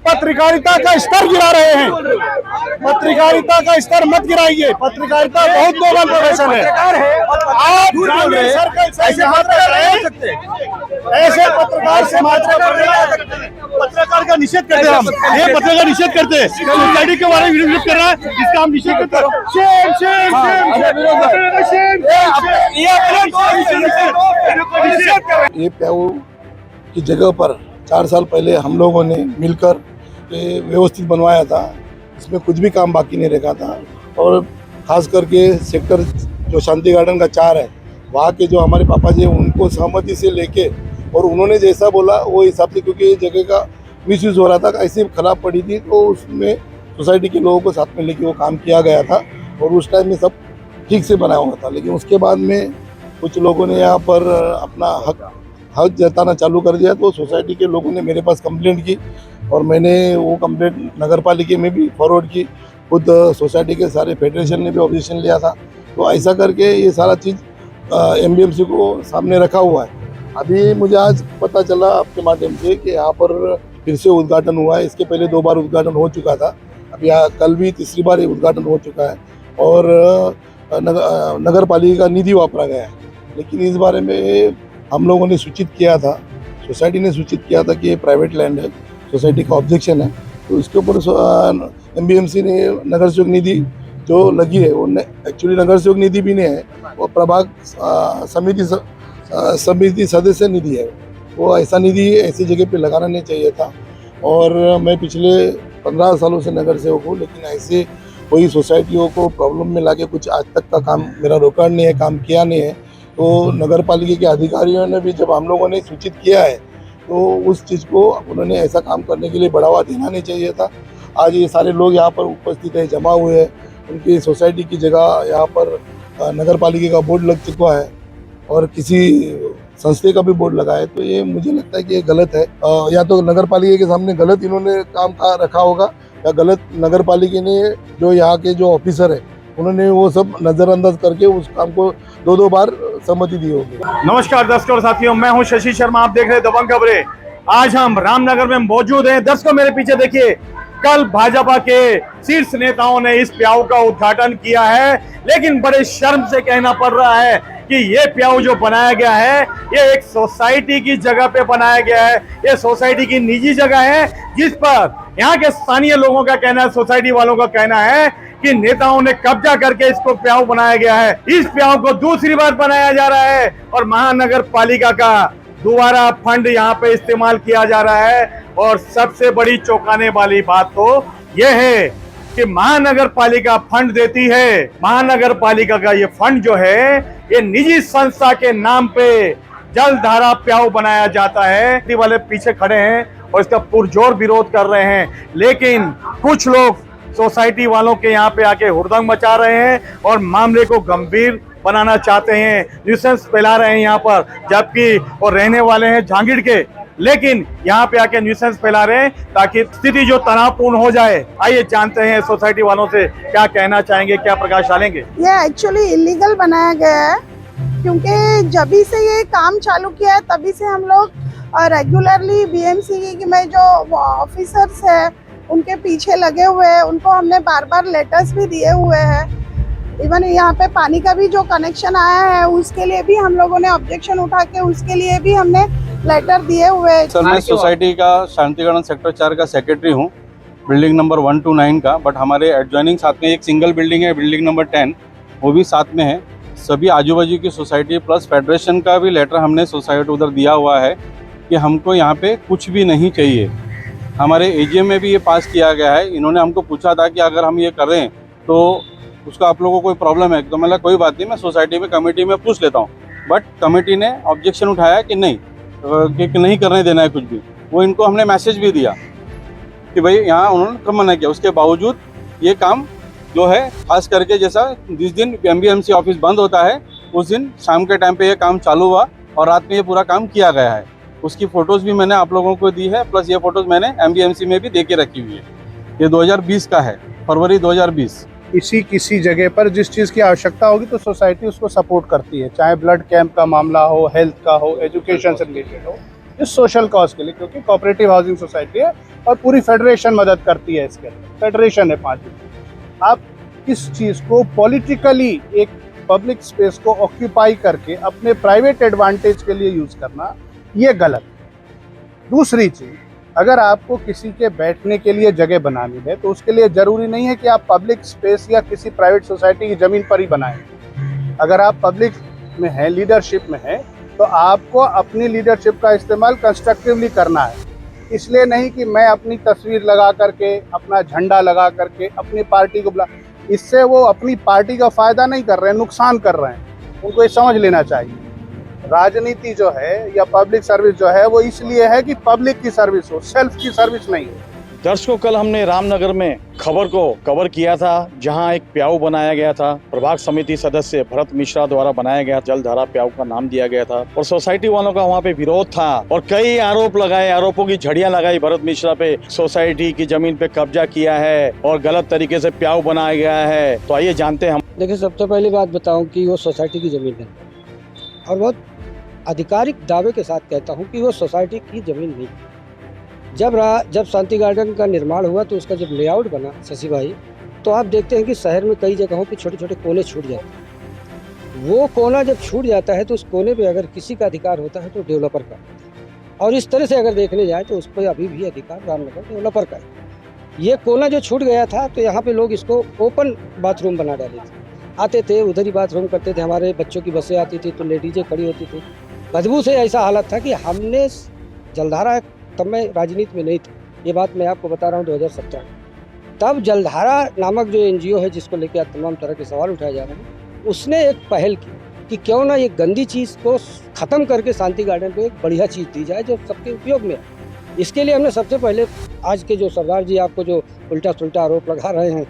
पत्रकारिता का स्तर गिरा रहे हैं। पत्रकारिता का स्तर मत गिराइए। पत्रकारिता बहुत नोबल प्रोफेशन है। आप ऐसे पत्रकार समाज पत्रकार का निषेध करते हैं। हम ये पत्रकार निषेध करते हैं। सोसाइटी के बारे में विरोध कर रहा है, इसका हम निषेध करते हैं। ये प्याऊ की जगह पर 4 साल पहले हम लोगों ने मिलकर व्यवस्थित बनवाया था। इसमें कुछ भी काम बाकी नहीं रखा था। और खास करके सेक्टर जो शांति गार्डन का 4 है, वहाँ के जो हमारे पापा जी उनको सहमति से लेके और उन्होंने जैसा बोला वो हिसाब से, क्योंकि ये जगह का मिसयूज हो रहा था, ऐसी खराब पड़ी थी, तो उसमें सोसाइटी के लोगों को साथ में लेके वो काम किया गया था और उस टाइम में सब ठीक से बनाया हुआ था। लेकिन उसके बाद में कुछ लोगों ने यहाँ पर अपना हक जताना चालू कर दिया, तो सोसाइटी के लोगों ने मेरे पास कंप्लेंट की और मैंने वो कंप्लेंट नगर पालिका में भी फॉरवर्ड की। खुद सोसाइटी के सारे फेडरेशन ने भी ऑब्जेक्शन लिया था। तो ऐसा करके ये सारा चीज़ MBMC को सामने रखा हुआ है। अभी मुझे आज पता चला आपके माध्यम से कि यहाँ पर फिर से उद्घाटन हुआ है। इसके पहले 2 बार उद्घाटन हो चुका था। अब यहाँ कल भी तीसरी बार उद्घाटन हो चुका है और नगर पालिका का निधि वापरा गया है। लेकिन इस बारे में हम लोगों ने सूचित किया था, सोसाइटी ने सूचित किया था कि ये प्राइवेट लैंड है, सोसाइटी का ऑब्जेक्शन है। तो इसके ऊपर MBMC ने नगर सेवक निधि जो लगी है वो एक्चुअली नगर सेवक निधि भी नहीं है, वो प्रभाग समिति सदस्य निधि है। वो ऐसा निधि ऐसी जगह पे लगाना नहीं चाहिए था। और मैं पिछले 15 सालों से नगर सेवक हूँ, लेकिन ऐसे कोई सोसाइटियों को प्रॉब्लम में लाके कुछ आज तक का काम मेरा रिकॉर्ड नहीं है, काम किया नहीं है। तो नगर पालिका के अधिकारियों ने भी जब हम लोगों ने सूचित किया है तो उस चीज़ को उन्होंने ऐसा काम करने के लिए बढ़ावा देना नहीं चाहिए था। आज ये सारे लोग यहाँ पर उपस्थित है, जमा हुए हैं, उनकी सोसाइटी की जगह यहाँ पर नगर पालिका का बोर्ड लग चुका है और किसी संस्था का भी बोर्ड लगा है। तो ये मुझे लगता है कि ये गलत है। या तो नगर पालिका के सामने गलत इन्होंने काम का रखा होगा या गलत नगर पालिका ने जो यहाँ के जो ऑफिसर है उन्होंने वो सब नज़रअंदाज करके उस काम को 2 बार सहमति दी होगी। नमस्कार दर्शकों और साथियों, मैं हूं शशि शर्मा, आप देख रहे हैं दबंग खबरें। आज हम रामनगर में मौजूद हैं। दर्शकों मेरे पीछे देखिए, कल भाजपा के शीर्ष नेताओं ने इस प्याऊ का उद्घाटन किया है, लेकिन बड़े शर्म से कहना पड़ रहा है कि ये प्याऊ जो बनाया गया है ये एक सोसाइटी की जगह पे बनाया गया है। ये सोसाइटी की निजी जगह है जिस पर यहाँ के स्थानीय लोगों का कहना है, सोसाइटी वालों का कहना है कि नेताओं ने कब्जा करके इसको प्याऊ बनाया गया है। इस प्याऊ को दूसरी बार बनाया जा रहा है और महानगर पालिका का दोबारा फंड यहाँ पे इस्तेमाल किया जा रहा है। और सबसे बड़ी चौंकाने वाली बात तो यह है कि महानगर पालिका फंड देती है। महानगर पालिका का ये फंड जो है ये निजी संस्था के नाम पे जलधारा प्याऊ बनाया जाता है। वाले पीछे खड़े हैं और इसका पुरजोर विरोध कर रहे हैं, लेकिन कुछ लोग सोसाइटी वालों के यहाँ पे आके हुड़दंग मचा रहे हैं और मामले को गंभीर बनाना चाहते हैं, न्यूसेंस फैला रहे हैं यहाँ पर, जबकि वो रहने वाले हैं जांगीड़ के, लेकिन यहाँ पे आके न्यूसेंस फैला रहे हैं ताकि स्थिति जो तनावपूर्ण हो जाए। आइए जानते हैं सोसाइटी वालों से क्या कहना चाहेंगे, क्या प्रकाश डालेंगे। ये एक्चुअली इलीगल बनाया गया है, क्योंकि जब से ये काम चालू किया है तभी से हम लोग रेगुलरली BMC में जो ऑफिसर्स है उनके पीछे लगे हुए हैं। उनको हमने बार लेटर्स भी दिए हुए हैं। इवन यहाँ पे पानी का भी जो कनेक्शन आया है उसके लिए भी हम लोगों ने ऑब्जेक्शन उठा के उसके लिए भी हमने लेटर दिए हुए हैं। सर, मैं सोसाइटी का शांति गार्डन सेक्टर 4 का सेक्रेटरी हूँ, बिल्डिंग नंबर 129 का। बट हमारे एडजॉइनिंग साथ में एक सिंगल बिल्डिंग है, बिल्डिंग नंबर 10, वो भी साथ में है। सभी आजू बाजू की सोसाइटी प्लस फेडरेशन का भी लेटर हमने सोसाइटी उधर दिया हुआ है कि हमको यहाँ पे कुछ भी नहीं चाहिए। हमारे AGM में भी ये पास किया गया है। इन्होंने हमको पूछा था कि अगर हम ये करें तो उसका आप लोगों को कोई प्रॉब्लम है, तो मैं कोई बात नहीं, मैं सोसाइटी में कमेटी में पूछ लेता हूँ। बट कमेटी ने ऑब्जेक्शन उठाया कि नहीं, कि नहीं करने देना है कुछ भी। वो इनको हमने मैसेज भी दिया कि भाई यहाँ उन्होंने कब मना किया। उसके बावजूद ये काम जो है, खास करके जैसा जिस दिन MBMC ऑफिस बंद होता है उस दिन शाम के टाइम पे ये काम चालू हुआ और रात में ये पूरा काम किया गया है। उसकी फ़ोटोज़ भी मैंने आप लोगों को दी है, प्लस ये फ़ोटोज़ मैंने MBMC में भी दे के रखी हुई है। ये 2020 का है, फरवरी 2020। किसी जगह पर जिस चीज़ की आवश्यकता होगी तो सोसाइटी उसको सपोर्ट करती है, चाहे ब्लड कैंप का मामला हो, हेल्थ का हो, एजुकेशन से रिलेटेड हो। इस सोशल कॉज के लिए, क्योंकि कोऑपरेटिव हाउसिंग सोसाइटी है और पूरी फेडरेशन मदद करती है इसके लिए। फेडरेशन है 5 आप किस चीज़ को पॉलिटिकली एक पब्लिक स्पेस को ऑक्यूपाई करके अपने प्राइवेट एडवांटेज के लिए यूज़ करना, ये गलत है। दूसरी चीज़, अगर आपको किसी के बैठने के लिए जगह बनानी है तो उसके लिए ज़रूरी नहीं है कि आप पब्लिक स्पेस या किसी प्राइवेट सोसाइटी की ज़मीन पर ही बनाएं। अगर आप पब्लिक में हैं, लीडरशिप में हैं, तो आपको अपनी लीडरशिप का इस्तेमाल कंस्ट्रक्टिवली करना है। इसलिए नहीं कि मैं अपनी तस्वीर लगा करके, अपना झंडा लगा करके अपनी पार्टी को बुला, इससे वो अपनी पार्टी का फ़ायदा नहीं कर रहे हैं, नुकसान कर रहे हैं। उनको ये समझ लेना चाहिए। राजनीति जो है या पब्लिक सर्विस जो है वो इसलिए है कि पब्लिक की सर्विस हो, सेल्फ की सर्विस नहीं हो। दर्शकों, कल हमने रामनगर में खबर को कवर किया था, जहां एक प्याऊ बनाया गया था। प्रभाग समिति सदस्य भरत मिश्रा द्वारा बनाया गया जलधारा प्याऊ का नाम दिया गया था और सोसाइटी वालों का वहां पे विरोध था और कई आरोप लगाए, आरोपों की झड़ियां लगाई भरत मिश्रा पे। सोसाइटी की जमीन पे कब्जा किया है और गलत तरीके से प्याऊ बनाया गया है। तो आइए जानते हैं हम। देखिए, सबसे पहली बात बताऊं कि वो सोसाइटी की ज़मीन है और बहुत आधिकारिक दावे के साथ कहता हूं कि वो सोसाइटी की ज़मीन नहीं। जब शांति गार्डन का निर्माण हुआ तो उसका जब लेआउट बना शशि भाई, तो आप देखते हैं कि शहर में कई जगहों पे छोटे छोटे कोने छूट जाते हैं। वो कोना जब छूट जाता है तो उस कोने पे अगर किसी का अधिकार होता है तो डेवलपर का, और इस तरह से अगर देखने जाए तो उस पर अभी भी अधिकार रामनगर डेवलपर का है। ये कोना जो छूट गया था तो यहाँ पे लोग इसको ओपन बाथरूम बना डाले थे, आते थे उधर ही बाथरूम करते थे। हमारे बच्चों की बसें आती थी तो लेडीजें खड़ी होती थी, बदबू से ऐसा हालत था कि हमने जलधारा, तब मैं राजनीति में नहीं था, ये बात मैं आपको बता रहा हूँ 2017, तब जलधारा नामक जो NGO है जिसको लेकर तमाम तरह के सवाल उठाए जा रहे हैं, उसने एक पहल की कि क्यों ना ये गंदी चीज़ को ख़त्म करके शांति गार्डन को एक बढ़िया चीज़ दी जाए जो सबके उपयोग में है। इसके लिए हमने सबसे पहले आज के जो सरदार जी आपको जो उल्टा सुल्टा आरोप लगा रहे हैं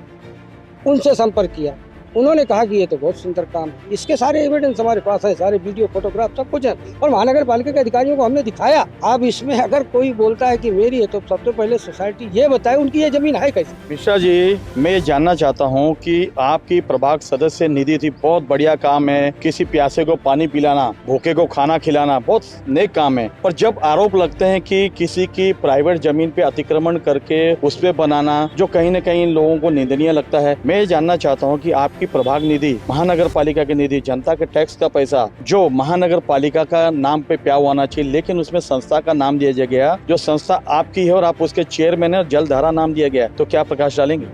उनसे संपर्क किया। उन्होंने कहा कि ये तो बहुत सुंदर काम, इसके सारे एविडेंस हमारे पास है, सारे वीडियो फोटोग्राफ सब कुछ है और महानगर पालिका के अधिकारियों को हमने दिखाया। अब इसमें अगर कोई बोलता है कि मेरी है तो सबसे पहले सोसाइटी ये बताए उनकी ये जमीन है कैसे। मिश्रा जी, मैं ये जानना चाहता हूँ कि आपकी प्रभाग सदस्य निधि थी, बहुत बढ़िया काम है, किसी प्यासे को पानी पिलाना, भूखे को खाना खिलाना, बहुत नेक काम है। पर जब आरोप लगते हैं कि किसी की प्राइवेट जमीन पे अतिक्रमण करके उस पे बनाना, जो कहीं न कहीं लोगों को निंदनीय लगता है, मैं ये जानना चाहता हूँ कि आपकी प्रभाग निधि, महानगर पालिका की निधि, जनता के टैक्स का पैसा जो महानगर पालिका का नाम पे प्याऊ आना चाहिए, लेकिन उसमें संस्था का नाम दिया गया, जो संस्था आपकी है और आप उसके चेयरमैन है, जलधारा नाम दिया गया, तो क्या प्रकाश डालेंगे?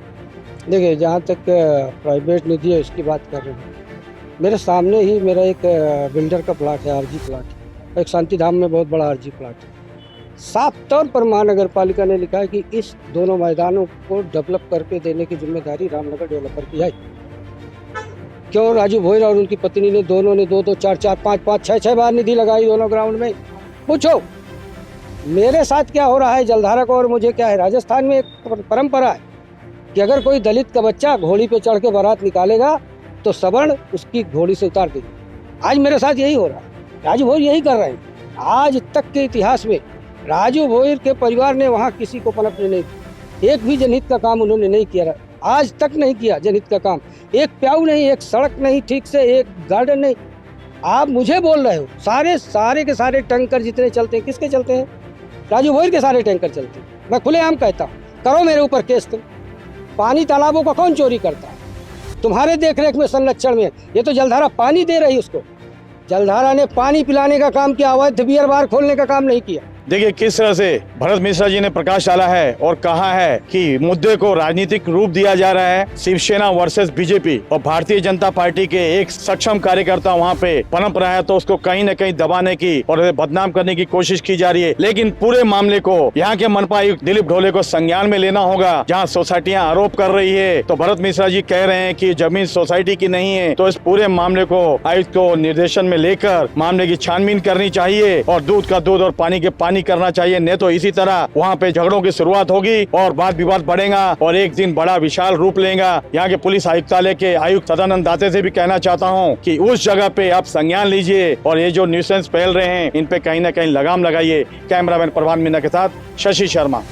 देखिए, जहाँ तक प्राइवेट निधि है उसकी बात कर रहे हैं, मेरे सामने ही मेरा एक बिल्डर का प्लाट है, RG प्लाट, एक शांति धाम में बहुत बड़ा RG प्लाट है। साफ तौर पर महानगर पालिका ने लिखा है कि इस दोनों मैदानों को डेवलप करके देने की जिम्मेदारी रामनगर डेवलपर की है। क्यों राजू भोईर और उनकी पत्नी ने दोनों ने 2-2, 4-4, 5-5, 6-6 बार निधि लगाई दोनों ग्राउंड में? पूछो मेरे साथ क्या हो रहा है जलधारा को और मुझे क्या है। राजस्थान में एक परंपरा है कि अगर कोई दलित का बच्चा घोड़ी पे चढ़ के बारात निकालेगा तो सवर्ण उसकी घोड़ी से उतार देगा। आज मेरे साथ यही हो रहा है, राजू भोईर यही कर रहे हैं। आज तक के इतिहास में राजू भोईर के परिवार ने वहाँ किसी को पनपने नहीं दिया, एक भी जनहित का काम उन्होंने नहीं किया, आज तक नहीं किया जनहित का काम। एक प्याऊ नहीं, एक सड़क नहीं ठीक से, एक गार्डन नहीं। आप मुझे बोल रहे हो सारे के सारे टैंकर जितने चलते हैं किसके चलते हैं? राजू भोईर के सारे टैंकर चलते हैं। मैं खुलेआम कहता हूँ, करो मेरे ऊपर केस। तुम पानी तालाबों का कौन चोरी करता है? तुम्हारे देखरेख में, संरक्षण में। ये तो जलधारा पानी दे रही, उसको जलधारा ने पानी पिलाने का काम किया, अवैध बियर बार खोलने का काम नहीं किया। देखिए किस तरह से भरत मिश्रा जी ने प्रकाश डाला है और कहा है कि मुद्दे को राजनीतिक रूप दिया जा रहा है। शिवसेना वर्सेस बीजेपी और भारतीय जनता पार्टी के एक सक्षम कार्यकर्ता वहां पे पनप रहा है तो उसको कहीं न कहीं दबाने की और बदनाम करने की कोशिश की जा रही है। लेकिन पूरे मामले को यहाँ के मनपा आयुक्त दिलीप ढोले को संज्ञान में लेना होगा। जहाँ सोसाइटियाँ आरोप कर रही है तो भरत मिश्रा जी कह रहे हैं कि जमीन सोसाइटी की नहीं है, तो इस पूरे मामले को आयुक्त को निर्देशन में लेकर मामले की छानबीन करनी चाहिए और दूध का दूध और पानी के पानी करना चाहिए। नहीं तो इसी तरह वहाँ पे झगड़ों की शुरुआत होगी और वाद विवाद बढ़ेगा और एक दिन बड़ा विशाल रूप लेगा। यहाँ के पुलिस आयुक्तालय के आयुक्त सदानंद दाते से भी कहना चाहता हूँ कि उस जगह पे आप संज्ञान लीजिए और ये जो न्यूसेंस फैल रहे हैं इन पे कहीं ना कहीं लगाम लगाइए। कैमरामैन प्रभान मीना के साथ शशि शर्मा।